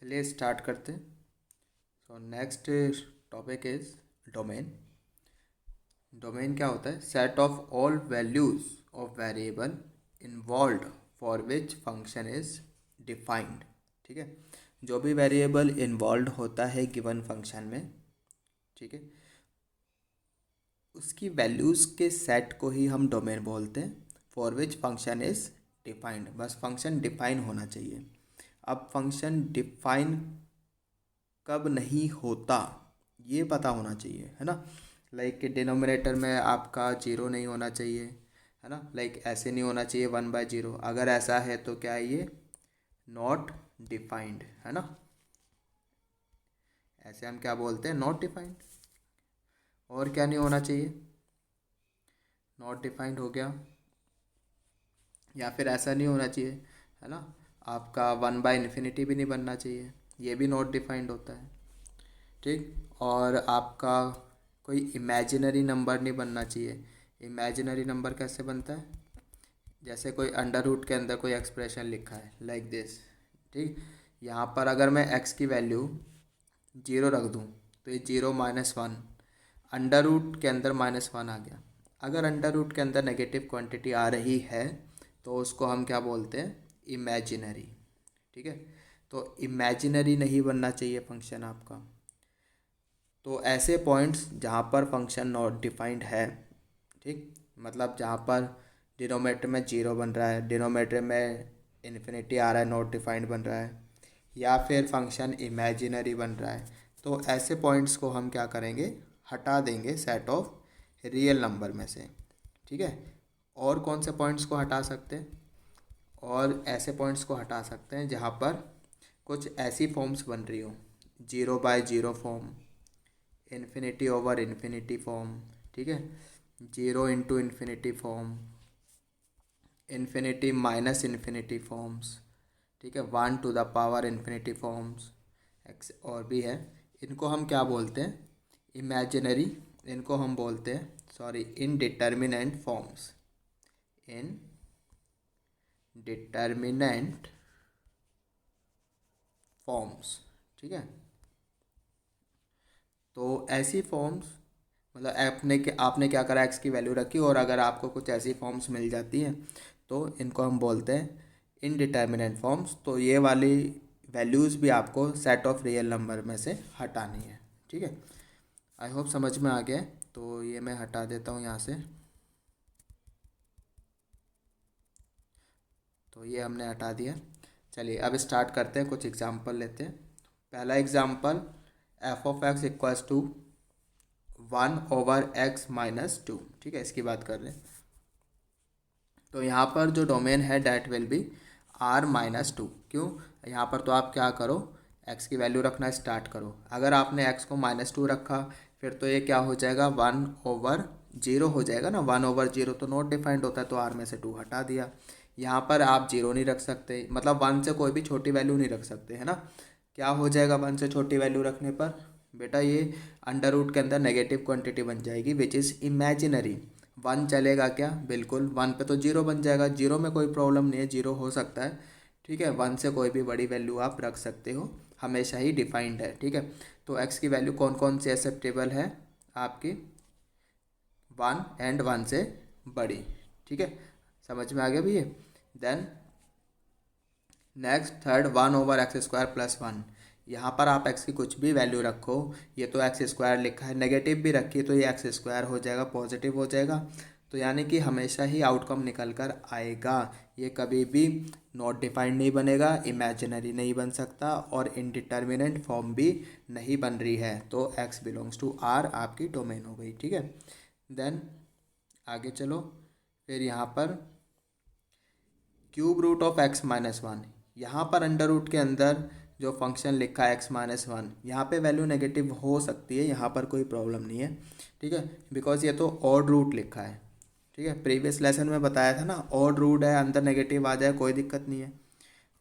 चलिए स्टार्ट करते हैं। So next topic is domain. Domain क्या होता है? Set of all values of variable involve for which function is defined. ठीक है, जो भी वेरिएबल इन्वॉल्व होता है गिवन फंक्शन में, ठीक है, उसकी वैल्यूज़ के सेट को ही हम डोमेन बोलते हैं। For which function is defined, बस फंक्शन डिफाइन होना चाहिए। अब फंक्शन डिफाइन कब नहीं होता ये पता होना चाहिए, है ना। लाइक डिनोमिनेटर में आपका जीरो नहीं होना चाहिए, है ना। लाइक ऐसे नहीं होना चाहिए 1/0। अगर ऐसा है तो क्या है ये? नॉट डिफाइंड, है ना। ऐसे हम क्या बोलते हैं? Not defined. और क्या नहीं होना चाहिए? नॉट डिफाइंड हो गया। या फिर ऐसा नहीं होना चाहिए, है ना, आपका 1/∞ भी नहीं बनना चाहिए, ये भी नॉट डिफाइंड होता है। ठीक, और आपका कोई इमेजिनरी नंबर नहीं बनना चाहिए। इमेजिनरी नंबर कैसे बनता है? जैसे कोई अंडर रूट के अंदर कोई एक्सप्रेशन लिखा है लाइक दिस। ठीक, यहाँ पर अगर मैं एक्स की वैल्यू जीरो रख दूँ तो ये जीरो -1, अंडर रूट के अंदर -1 आ गया। अगर अंडर रूट के अंदर नेगेटिव क्वांटिटी आ रही है तो उसको हम क्या बोलते हैं? इमेजिनरी। ठीक है, तो इमेजिनरी नहीं बनना चाहिए फंक्शन आपका। तो ऐसे पॉइंट्स जहाँ पर फंक्शन नॉट डिफाइंड है, ठीक, मतलब जहाँ पर डिनोमिनेटर में जीरो बन रहा है, डिनोमिनेटर में इन्फिनिटी आ रहा है, नॉट डिफाइंड बन रहा है, या फिर फंक्शन इमेजिनरी बन रहा है, तो ऐसे पॉइंट्स को हम क्या करेंगे? हटा देंगे सेट ऑफ रियल नंबर में से। ठीक है, और कौन से पॉइंट्स को हटा सकते हैं? और ऐसे पॉइंट्स को हटा सकते हैं जहाँ पर कुछ ऐसी फॉर्म्स बन रही हो, 0/0 फॉर्म, इन्फिनिटी फॉर्म, ठीक है, 0 × फॉर्म, इन्फिनिटी फॉर्म्स, ठीक है, 1⁻∞ फॉर्म्स, एक्स और भी है। इनको हम क्या बोलते हैं? इमेजिनरी। इनको हम बोलते हैं, sorry, indeterminate forms. Indeterminate forms, ठीक है। तो ऐसी फॉर्म्स, मतलब आपने क्या करा? एक्स की वैल्यू रखी और अगर आपको कुछ ऐसी फॉर्म्स मिल जाती हैं तो इनको हम बोलते हैं इनडिटर्मिनेंट फॉर्म्स। तो ये वाली वैल्यूज़ भी आपको सेट ऑफ रियल नंबर में से हटानी है। ठीक है, आई होप समझ में आ गया है। तो ये मैं हटा देता हूँ यहाँ से। तो ये हमने हटा दिया। चलिए अब स्टार्ट करते हैं, कुछ एग्जांपल लेते हैं। पहला एग्जांपल, f(x) = 1/x - 2। ठीक है, इसकी बात कर रहे हैं। तो यहाँ पर जो डोमेन है डैट विल बी r-2। क्यों? यहाँ पर तो आप क्या करो? x की वैल्यू रखना स्टार्ट करो। अगर आपने x को -2 रखा फिर तो ये क्या हो जाएगा? 1/0 हो जाएगा ना। 1/0 तो नॉट डिफाइंड होता है, तो r में से 2 हटा दिया। यहाँ पर आप जीरो नहीं रख सकते, मतलब 1 से कोई भी छोटी वैल्यू नहीं रख सकते, है ना। क्या हो जाएगा 1 से छोटी वैल्यू रखने पर? बेटा ये अंडर रूट के अंदर नेगेटिव क्वांटिटी बन जाएगी विच इज़ इमेजिनरी। 1 चलेगा क्या? बिल्कुल, 1 पे तो जीरो बन जाएगा। जीरो में कोई प्रॉब्लम नहीं है, जीरो हो सकता है। ठीक है, 1 से कोई भी बड़ी वैल्यू आप रख सकते हो, हमेशा ही डिफाइंड है। ठीक है, तो x की वैल्यू कौन कौन सी एक्सेप्टेबल है आपकी? 1 एंड 1 से बड़ी। ठीक है, समझ में आ गया भैया। Then next third, 1/x² + 1। यहाँ पर आप x की कुछ भी वैल्यू रखो, ये तो x² लिखा है, नेगेटिव भी रखिए तो ये x² हो जाएगा, पॉजिटिव हो जाएगा। तो यानी कि हमेशा ही आउटकम निकल कर आएगा। ये कभी भी नॉट डिफाइंड नहीं बनेगा, इमेजिनरी नहीं बन सकता, और इनडिटर्मिनेंट फॉर्म भी नहीं बन रही है। तो x बिलोंग्स टू r आपकी डोमेन हो गई। ठीक है, देन आगे चलो। फिर यहाँ पर √(x - 1)। यहाँ पर अंडर रूट के अंदर जो फंक्शन लिखा है x-1, यहाँ पे वैल्यू नेगेटिव हो सकती है, यहाँ पर कोई प्रॉब्लम नहीं है। ठीक है, बिकॉज ये तो ऑड रूट लिखा है। ठीक है, प्रीवियस लेसन में बताया था ना, ऑड रूट है, अंदर नेगेटिव आ जाए कोई दिक्कत नहीं है।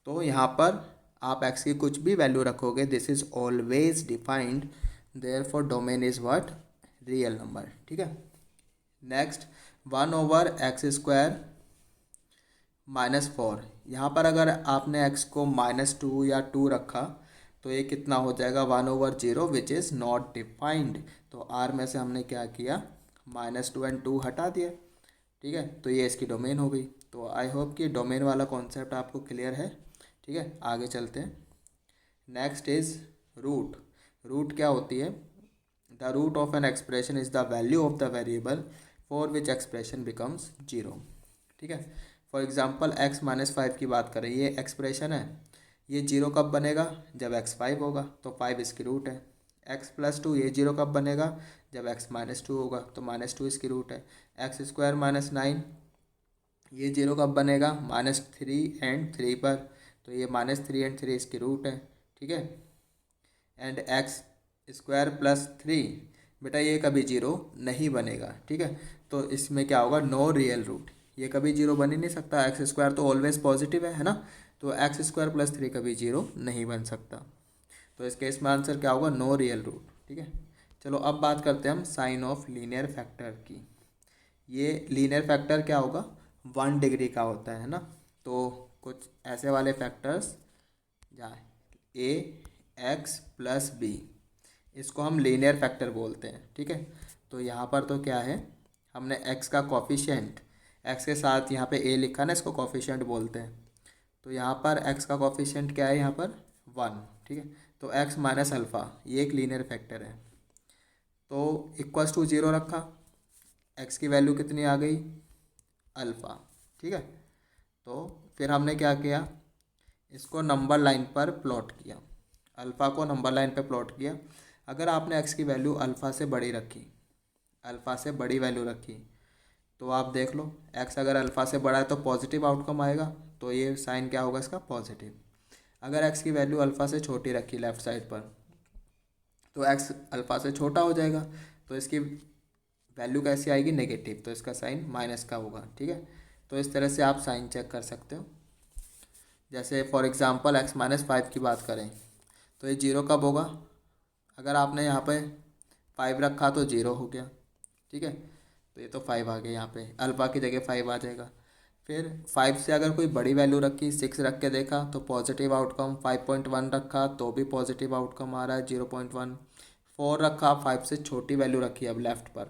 तो यहाँ पर आप x की कुछ भी वैल्यू रखोगे, this is always defined, therefore domain is what? Real number. ठीक है, नेक्स्ट 1/x² -4। यहाँ पर अगर आपने x को -2 या 2 रखा तो ये कितना हो जाएगा 1/0 विच इज़ नॉट डिफाइंड। तो आर में से हमने क्या किया -2 एंड 2 हटा दिया, ठीक है। तो ये इसकी डोमेन हो गई। तो आई होप कि डोमेन वाला कॉन्सेप्ट आपको क्लियर है, ठीक है। आगे चलते हैं। Next is root. रूट क्या होती है? The root of an expression is the value of the variable for which expression becomes 0, ठीक है। फॉर एग्जाम्पल x-5 की बात करें, ये एक्सप्रेशन है, ये 0 कब बनेगा? जब x5 होगा, तो 5 इसकी रूट है। x+2 ये 0 कब बनेगा? जब x-2 होगा, तो -2 इसकी रूट है। x² - 9 ये 0 कब बनेगा? -3 एंड 3 पर, तो ये -3 एंड 3 इसकी रूट है, ठीक है। एंड x² + 3 बेटा ये कभी 0 नहीं बनेगा, ठीक है। तो इसमें क्या होगा? नो रियल रूट, ये कभी 0 बन ही नहीं सकता। x² तो ऑलवेज पॉजिटिव है ना, तो x² + 3 कभी 0 नहीं बन सकता। तो इस केस में आंसर क्या होगा? नो रियल रूट, ठीक है। चलो अब बात करते हैं हम साइन ऑफ लीनियर फैक्टर की। ये लीनियर फैक्टर क्या होगा? 1 डिग्री का होता है ना। तो कुछ ऐसे वाले फैक्टर्स जहाँ ax+b, इसको हम लीनियर फैक्टर बोलते हैं, ठीक है। तो यहाँ पर तो क्या है, हमने x का कॉफिशिएंट, x के साथ यहाँ पे a लिखा ना, इसको कॉफिशिएंट बोलते हैं। तो यहाँ पर x का कॉफिशिएंट क्या है? यहाँ पर 1, ठीक है। तो x - अल्फ़ा ये एक लीनियर फैक्टर है। तो =0 रखा, x की वैल्यू कितनी आ गई? अल्फ़ा, ठीक है। तो फिर हमने क्या किया, इसको नंबर लाइन पर प्लॉट किया, अल्फ़ा को नंबर लाइन पर प्लॉट किया। अगर आपने x की वैल्यू अल्फ़ा से बड़ी रखी, अल्फ़ा से बड़ी वैल्यू रखी, तो आप देख लो x अगर अल्फ़ा से बड़ा है तो पॉजिटिव आउटकम आएगा, तो ये साइन क्या होगा इसका? पॉजिटिव। अगर x की वैल्यू अल्फ़ा से छोटी रखी लेफ़्ट साइड पर, तो x अल्फ़ा से छोटा हो जाएगा, तो इसकी वैल्यू कैसी आएगी? नेगेटिव, तो इसका साइन माइनस का होगा, ठीक है। तो इस तरह से आप साइन चेक कर सकते हो। जैसे फॉर एग्ज़ाम्पल x-5 की बात करें, तो ये 0 कब होगा? अगर आपने यहाँ पे 5 रखा तो 0 हो गया, ठीक है। तो ये तो 5 आ गया, यहाँ पे अल्फ़ा की जगह 5 आ जाएगा। फिर 5 से अगर कोई बड़ी वैल्यू रखी, 6 रख के देखा तो पॉजिटिव आउटकम। 5.1 रखा तो भी पॉजिटिव आउटकम आ रहा है 0.1। 4 रखा, 5 से छोटी वैल्यू रखी अब लेफ़्ट पर,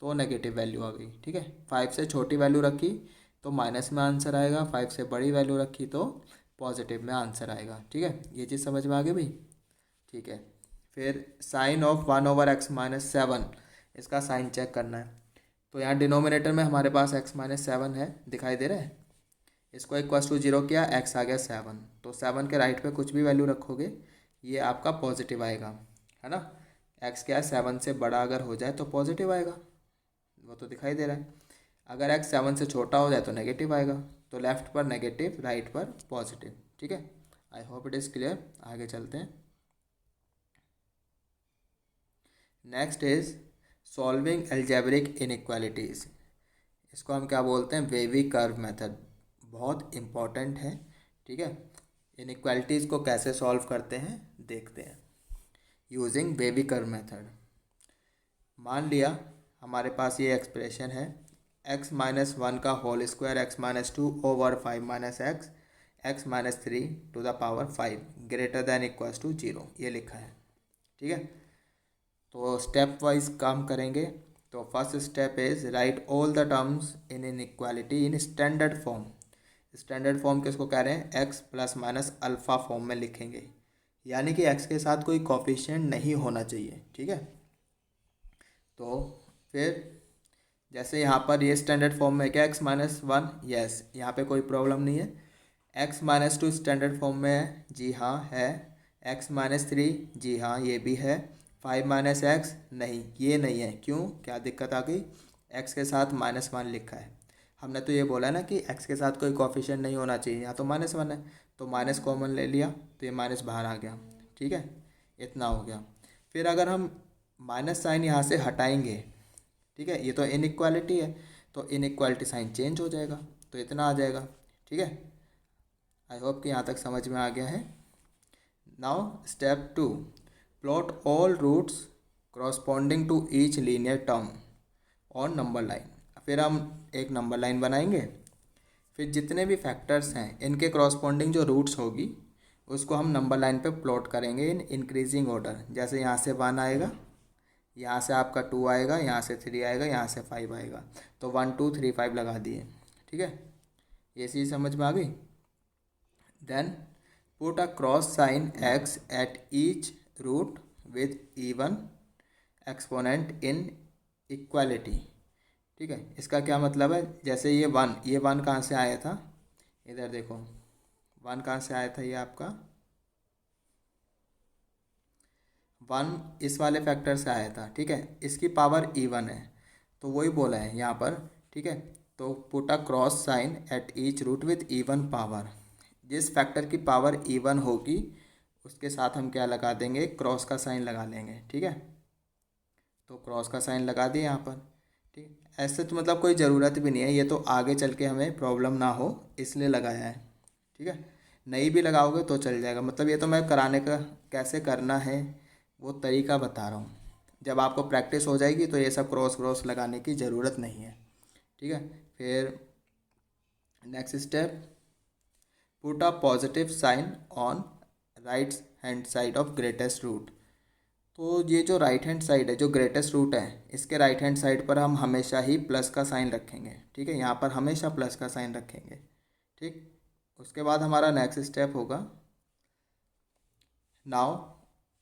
तो नेगेटिव वैल्यू आ गई, ठीक है। 5 से छोटी वैल्यू रखी तो माइनस में आंसर आएगा, 5 से बड़ी वैल्यू रखी तो पॉजिटिव में आंसर आएगा, ठीक है। ये चीज़ समझ में आ गई भाई, ठीक है। फिर साइन ऑफ 1/x-7, इसका साइन चेक करना है। तो यहाँ डिनोमिनेटर में हमारे पास x-7 है, दिखाई दे रहा है। इसको =0 किया, x आ गया 7, तो 7 के राइट पे कुछ भी वैल्यू रखोगे ये आपका पॉजिटिव आएगा, है ना। x क्या है? 7 से बड़ा अगर हो जाए तो पॉजिटिव आएगा, वो तो दिखाई दे रहा है। अगर x 7 से छोटा हो जाए तो नेगेटिव आएगा। तो लेफ़्ट पर नेगेटिव, राइट पर पॉजिटिव, ठीक है। I hope it is clear. आगे चलते हैं। Next is solving algebraic inequalities. इसको हम क्या बोलते हैं? वेवी कर्व मेथड, बहुत इम्पॉर्टेंट है, ठीक है। इनइक्वालिटीज़ को कैसे सॉल्व करते हैं देखते हैं यूजिंग वेवी कर्व मेथड। मान लिया हमारे पास ये एक्सप्रेशन है x-1 का whole square x-2/5 - x -3 to the power 5 > 0, ये लिखा है, ठीक है। तो स्टेप वाइज काम करेंगे। तो first step is right all the terms in inequality in standard form. Standard form किसको कह रहे हैं? x ± अल्फ़ा फॉर्म में लिखेंगे, यानी कि x के साथ कोई कोफिशिएंट नहीं होना चाहिए, ठीक है। तो फिर जैसे यहाँ पर ये स्टैंडर्ड फॉर्म में क्या x-1, यस, यहाँ पे कोई प्रॉब्लम नहीं है। x-2 स्टैंडर्ड फॉर्म में है, जी हाँ है। x-3, जी हाँ ये भी है। 5 - x, नहीं ये नहीं है, क्यों? क्या दिक्कत आ गई? x के साथ -1 लिखा है। हमने तो ये बोला ना कि x के साथ कोई कोफिशिएंट नहीं होना चाहिए, यहाँ तो -1 है, तो माइनस कॉमन ले लिया तो ये माइनस बाहर आ गया, ठीक है। इतना हो गया। फिर अगर हम माइनस साइन यहाँ से हटाएंगे, ठीक है, ये तो इनइक्वालिटी है, तो इनइक्वालिटी साइन चेंज हो जाएगा, तो इतना आ जाएगा, ठीक है। आई होप कि यहाँ तक समझ में आ गया है। Now step 2, plot all roots corresponding to each linear term on number line. फिर हम एक नंबर लाइन बनाएंगे, फिर जितने भी फैक्टर्स हैं इनके करस्पॉन्डिंग जो रूट्स होगी उसको हम नंबर लाइन पे प्लॉट करेंगे इन इंक्रीजिंग ऑर्डर। जैसे यहाँ से 1 आएगा, यहाँ से आपका 2 आएगा, यहाँ से 3 आएगा, यहाँ से 5 आएगा। तो 1 2 3 5 लगा दिए, ठीक है। ये चीज़ समझ में आ गई। Then put a cross sign x at each root with even exponent inequality, ठीक है। इसका क्या मतलब है, जैसे ये 1, ये 1 कहाँ से आया था, इधर देखो 1 कहाँ से आया था, ये आपका 1 इस वाले फैक्टर से आया था, ठीक है। इसकी पावर इवन है, तो वही बोला है यहाँ पर, ठीक है। तो put a cross sign at each root with even power, जिस फैक्टर की पावर इवन होगी उसके साथ हम क्या लगा देंगे, क्रॉस का साइन लगा लेंगे, ठीक है। तो क्रॉस का साइन लगा दिए यहाँ पर, ठीक। ऐसे तो मतलब कोई ज़रूरत भी नहीं है, ये तो आगे चल के हमें प्रॉब्लम ना हो इसलिए लगाया है, ठीक है। नहीं भी लगाओगे तो चल जाएगा, मतलब ये तो मैं कराने का कैसे करना है वो तरीका बता रहा हूँ। जब आपको प्रैक्टिस हो जाएगी तो ये सब क्रॉस क्रॉस लगाने की ज़रूरत नहीं है, ठीक है। फिर next step, put a positive sign on right hand side of greatest root. तो ये जो राइट हैंड साइड है, जो ग्रेटेस्ट रूट है, इसके राइट हैंड साइड पर हम हमेशा ही प्लस का साइन रखेंगे, ठीक है। यहाँ पर हमेशा प्लस का साइन रखेंगे, ठीक। उसके बाद हमारा नेक्स्ट स्टेप होगा, now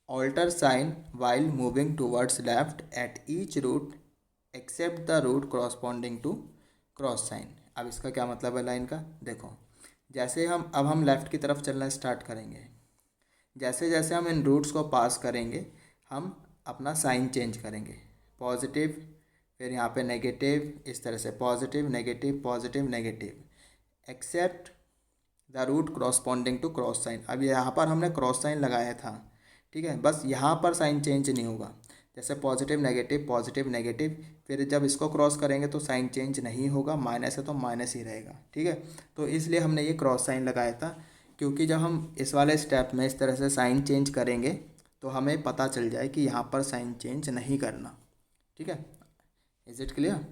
alter sign while moving towards left at each root except the root corresponding to cross sign. अब इसका क्या मतलब है लाइन का, देखो जैसे हम लेफ़्ट की तरफ चलना स्टार्ट करेंगे, जैसे जैसे हम इन रूट्स को पास करेंगे हम अपना साइन चेंज करेंगे, पॉजिटिव, फिर यहाँ पे नेगेटिव, इस तरह से positive negative except the root corresponding to cross sign. अब यहाँ पर हमने क्रॉस साइन लगाया था, ठीक है, बस यहाँ पर साइन चेंज नहीं होगा। जैसे पॉजिटिव नेगेटिव, फिर जब इसको क्रॉस करेंगे तो साइन चेंज नहीं होगा, माइनस है तो माइनस ही रहेगा, ठीक है। तो इसलिए हमने ये क्रॉस साइन लगाया था, क्योंकि जब हम इस वाले स्टेप में इस तरह से साइन चेंज करेंगे तो हमें पता चल जाए कि यहाँ पर साइन चेंज नहीं करना, ठीक है। इज इट क्लियर,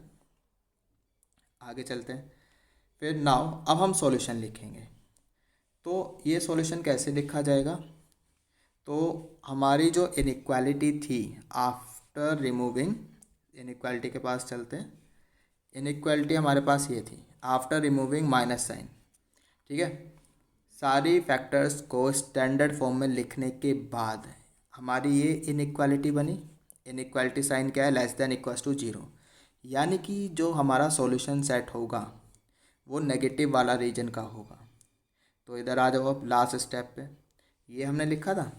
आगे चलते हैं। फिर नाउ अब हम सॉल्यूशन लिखेंगे। तो ये सॉल्यूशन कैसे लिखा जाएगा, तो हमारी जो इनइक्वालिटी थी आफ्टर रिमूविंग, इनइक्वालिटी के पास चलते हैं। इनइक्वालिटी हमारे पास ये थी आफ्टर रिमूविंग माइनस साइन, ठीक है। सारी फैक्टर्स को स्टैंडर्ड फॉर्म में लिखने के बाद हमारी ये इनइक्वालिटी बनी। इनइक्वालिटी साइन क्या है, लेस देन इक्वल्स टू 0, यानी कि जो हमारा सॉल्यूशन सेट होगा वो नेगेटिव वाला रीजन का होगा। तो इधर आ जाओ अब लास्ट स्टेप पे, ये हमने लिखा था।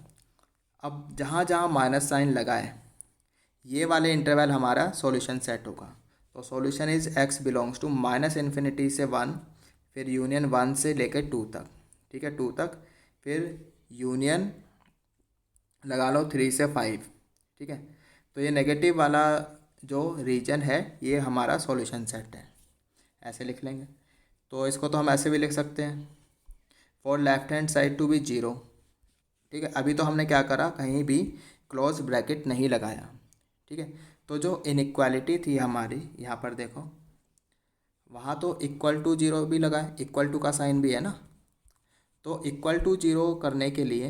अब जहाँ जहाँ माइनस साइन लगा है ये वाले इंटरवल हमारा सॉल्यूशन सेट होगा। तो solution is x belongs to minus infinity से 1, फिर यूनियन 1 से लेकर 2 तक, ठीक है, 2 तक, फिर यूनियन लगा लो 3 से 5, ठीक है। तो ये नेगेटिव वाला जो रीजन है ये हमारा सॉल्यूशन सेट है, ऐसे लिख लेंगे। तो इसको तो हम ऐसे भी लिख सकते हैं, for left hand side to be 0, ठीक है। अभी तो हमने क्या करा, कहीं भी क्लोज ब्रैकेट नहीं लगाया, ठीक है। तो जो इनइक्वालिटी थी हमारी यहाँ पर देखो, वहाँ तो इक्वल टू 0 भी लगा है, इक्वल टू का साइन भी है ना। तो इक्वल टू 0 करने के लिए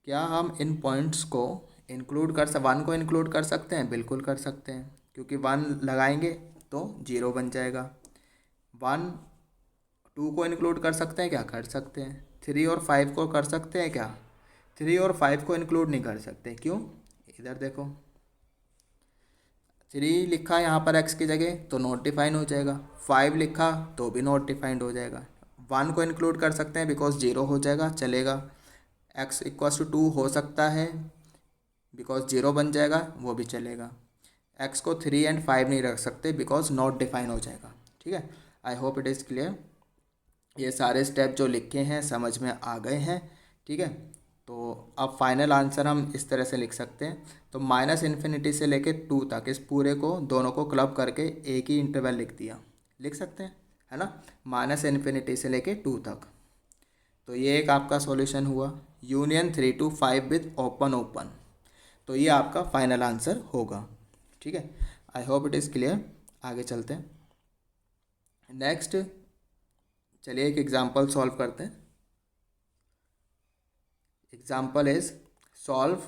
क्या हम इन पॉइंट्स को इंक्लूड कर 1 को इंक्लूड कर सकते हैं, बिल्कुल कर सकते हैं, क्योंकि 1 लगाएंगे तो 0 बन जाएगा। 1 2 को इंक्लूड कर सकते हैं क्या, कर सकते हैं। 3 और 5 को कर सकते हैं क्या, 3 और 5 को इंक्लूड नहीं कर सकते, क्यों, इधर देखो 3 लिखा यहाँ पर x की जगह तो नॉट डिफाइंड हो जाएगा, 5 लिखा तो भी नॉट डिफाइंड हो जाएगा। 1 को इंक्लूड कर सकते हैं बिकॉज 0 हो जाएगा, चलेगा। x इक्वल्स टू 2 हो सकता है बिकॉज 0 बन जाएगा, वो भी चलेगा। x को 3 एंड 5 नहीं रख सकते बिकॉज नॉट डिफाइन हो जाएगा, ठीक है। I hope it is clear. ये सारे स्टेप जो लिखे हैं समझ में आ गए हैं, ठीक है। तो अब फाइनल आंसर हम इस तरह से लिख सकते हैं। तो माइनस इन्फिनिटी से लेके 2 तक इस पूरे को दोनों को क्लब करके एक ही इंटरवल लिख दिया, लिख सकते हैं, है ना। माइनस इन्फिनिटी से लेके 2 तक, तो ये एक आपका सॉल्यूशन हुआ। यूनियन 3 to 5 विद ओपन, तो ये आपका फाइनल आंसर होगा, ठीक है। I hope it is clear. आगे चलते हैं नेक्स्ट, चलिए एक एग्जांपल सॉल्व करते हैं। Example is solve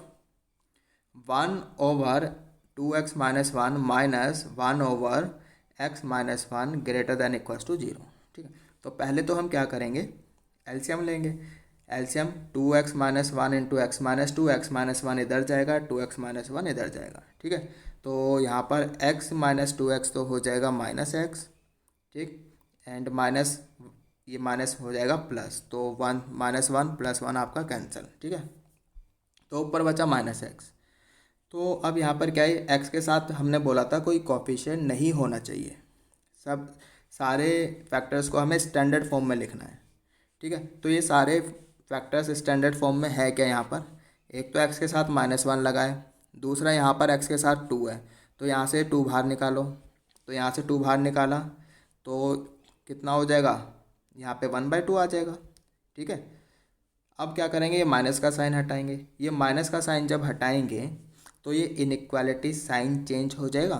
1/2x-1 minus 1/x-1 greater than equals to 0। ठीक है, तो पहले तो हम क्या करेंगे, एलसीएम लेंगे। LCM 2x-1 into x-2, x-1 इधर जाएगा, 2x-1 इधर जाएगा। ठीक है, तो यहाँ पर x-2x तो हो जाएगा -x। ठीक, एंड माइनस ये माइनस हो जाएगा प्लस, तो 1 -1 + 1 आपका कैंसिल। ठीक है, तो ऊपर बचा -x। तो अब यहाँ पर क्या है, x के साथ हमने बोला था कोई कोफिशिएंट नहीं होना चाहिए, सब सारे फैक्टर्स को हमें स्टैंडर्ड फॉर्म में लिखना है। ठीक है, तो ये सारे फैक्टर्स स्टैंडर्ड फॉर्म में है क्या, यहाँ पर एक तो x के साथ -1 लगाए, दूसरा यहाँ पर x के साथ 2 है, तो यहाँ से 2 बाहर निकालो, तो यहाँ से 2 बाहर निकाला तो कितना हो जाएगा, यहाँ पे 1/2 आ जाएगा। ठीक है, अब क्या करेंगे, ये माइनस का साइन हटाएंगे। ये माइनस का साइन जब हटाएंगे तो ये इनइक्वालिटी साइन चेंज हो जाएगा,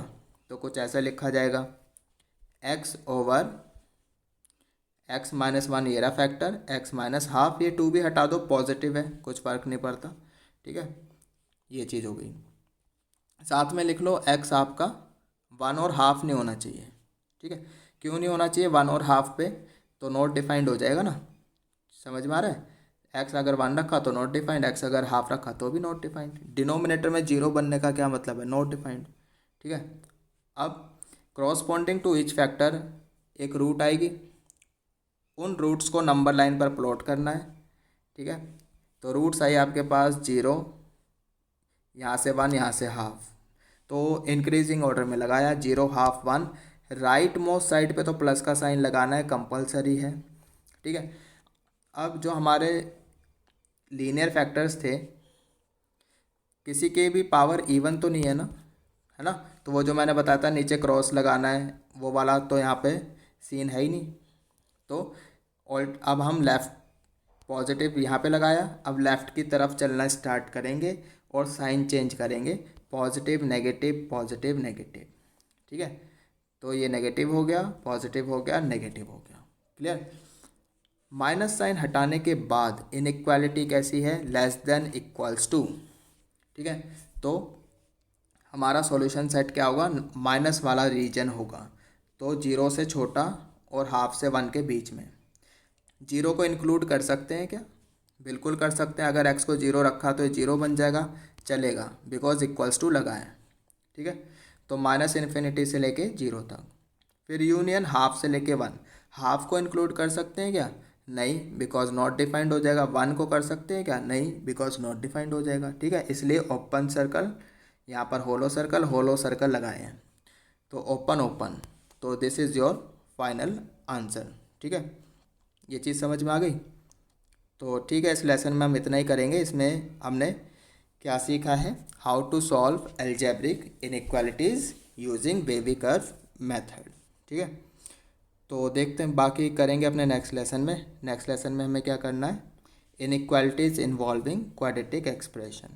तो कुछ ऐसा लिखा जाएगा x/(x-1) ये रहा फैक्टर, x-½ ये 2 भी हटा दो, पॉजिटिव है, कुछ फ़र्क नहीं पड़ता। ठीक है, ये चीज़ हो गई। साथ में लिख लो x आपका 1.5 नहीं होना चाहिए। ठीक है, क्यों नहीं होना चाहिए 1.5 पे, तो नॉट डिफाइंड हो जाएगा ना, समझ में आ रहा है। x अगर 1 रखा तो नॉट डिफाइंड, x अगर ½ रखा तो भी नॉट डिफाइंड। डिनोमिनेटर में 0 बनने का क्या मतलब है, नॉट डिफाइंड। ठीक है, अब क्रॉसपॉन्डिंग टू ईच फैक्टर एक रूट आएगी, उन रूट्स को नंबर लाइन पर प्लॉट करना है। ठीक है, तो रूट्स आई आपके पास 0, यहाँ से 1, यहाँ से ½ तो इंक्रीजिंग ऑर्डर में लगाया, 0, ½ 1। राइट मोस्ट साइड पे तो प्लस का साइन लगाना है, कंपलसरी है। ठीक है, अब जो हमारे लीनियर फैक्टर्स थे, किसी के भी पावर इवन तो नहीं है ना, है ना, तो वो जो मैंने बताया था नीचे क्रॉस लगाना है वो वाला, तो यहाँ पे सीन है ही नहीं। तो और अब हम लेफ़्ट पॉजिटिव यहाँ पे लगाया, अब लेफ़्ट की तरफ चलना स्टार्ट करेंगे और साइन चेंज करेंगे, पॉजिटिव नेगेटिव पॉजिटिव नेगेटिव। ठीक है, तो ये नेगेटिव हो गया, पॉजिटिव हो गया, नेगेटिव हो गया। क्लियर। माइनस साइन हटाने के बाद इनइक्वालिटी कैसी है, लेस देन इक्वल्स टू। ठीक है, तो हमारा सॉल्यूशन सेट क्या होगा, माइनस वाला रीजन होगा, तो 0 से छोटा और ½ से 1 के बीच में। 0 को इंक्लूड कर सकते हैं क्या, बिल्कुल कर सकते हैं। अगर x को 0 रखा तो ये 0 बन जाएगा, चलेगा, बिकॉज इक्वल्स टू लगा है। ठीक है, तो -∞ से लेके 0 तक। फिर यूनियन ½ से लेके 1, ½ को इंक्लूड कर सकते हैं क्या, नहीं, बिकॉज नॉट डिफाइंड हो जाएगा। 1 को कर सकते हैं क्या, नहीं, बिकॉज नॉट डिफाइंड हो जाएगा। ठीक है, इसलिए ओपन सर्कल, यहाँ पर होलो सर्कल लगाए हैं, तो ओपन ओपन, तो this is your final answer. ठीक है, ये चीज़ समझ में आ गई। तो ठीक है, इस लेसन में हम इतना ही करेंगे। इसमें हमने क्या सीखा है, how to solve algebraic inequalities using wavy curve method. ठीक है, तो देखते हैं, बाकी करेंगे अपने नेक्स्ट लेसन में। नेक्स्ट लेसन में हमें क्या करना है, इनइक्वालिटीज़ इन्वॉल्विंग क्वाड्रेटिक एक्सप्रेशन।